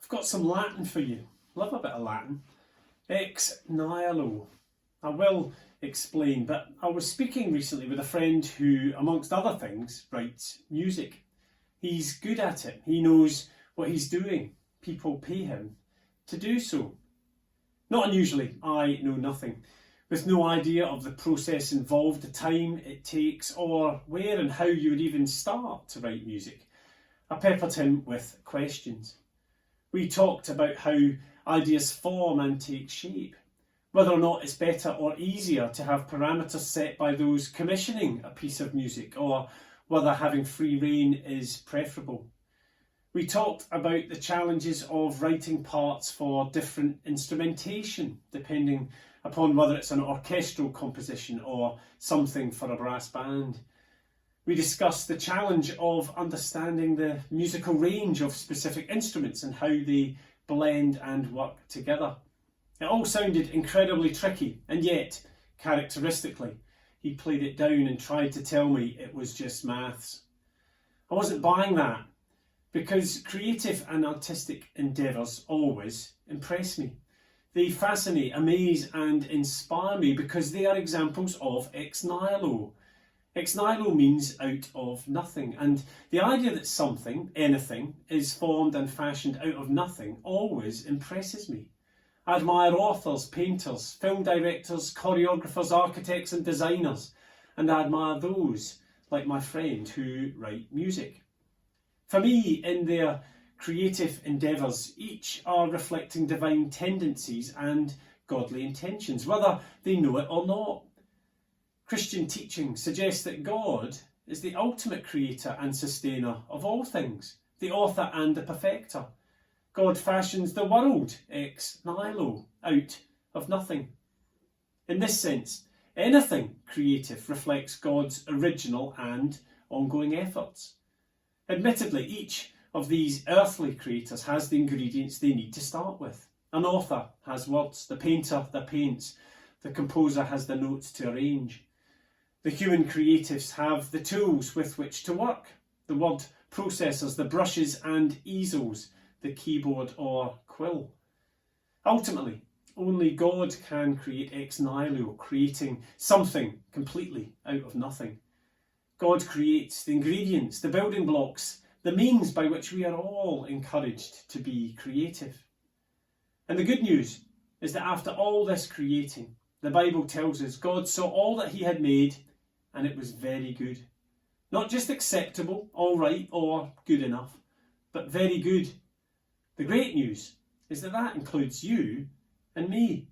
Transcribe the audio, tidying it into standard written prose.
I've got some Latin for you. Love a bit of Latin. Ex nihilo. I will explain, but I was speaking recently with a friend who, amongst other things, writes music. He's good at it. He knows what he's doing. People pay him to do so. Not unusually, I know nothing, with no idea of the process involved, the time it takes, or where and how you would even start to write music. I peppered him with questions. We talked about how ideas form and take shape, whether or not it's better or easier to have parameters set by those commissioning a piece of music, or whether having free rein is preferable. We talked about the challenges of writing parts for different instrumentation, depending upon whether it's an orchestral composition or something for a brass band. We discussed the challenge of understanding the musical range of specific instruments and how they blend and work together. It all sounded incredibly tricky, and yet, characteristically, he played it down and tried to tell me it was just maths. I wasn't buying that, because creative and artistic endeavours always impress me. They fascinate, amaze and inspire me because they are examples of ex nihilo. Ex nihilo means out of nothing, and the idea that something, anything, is formed and fashioned out of nothing always impresses me. I admire authors, painters, film directors, choreographers, architects and designers, and I admire those, like my friend, who write music. For me, in their creative endeavours, each are reflecting divine tendencies and godly intentions, whether they know it or not. Christian teaching suggests that God is the ultimate creator and sustainer of all things, the author and the perfecter. God fashions the world, ex nihilo, out of nothing. In this sense, anything creative reflects God's original and ongoing efforts. Admittedly, each of these earthly creators has the ingredients they need to start with. An author has words, the painter the paints, the composer has the notes to arrange. The human creatives have the tools with which to work, the word processors, the brushes and easels, the keyboard or quill. Ultimately, only God can create ex nihilo, creating something completely out of nothing. God creates the ingredients, the building blocks, the means by which we are all encouraged to be creative. And the good news is that after all this creating, the Bible tells us God saw all that he had made and it was very good. Not just acceptable, all right, or good enough, but very good. The great news is that includes you and me.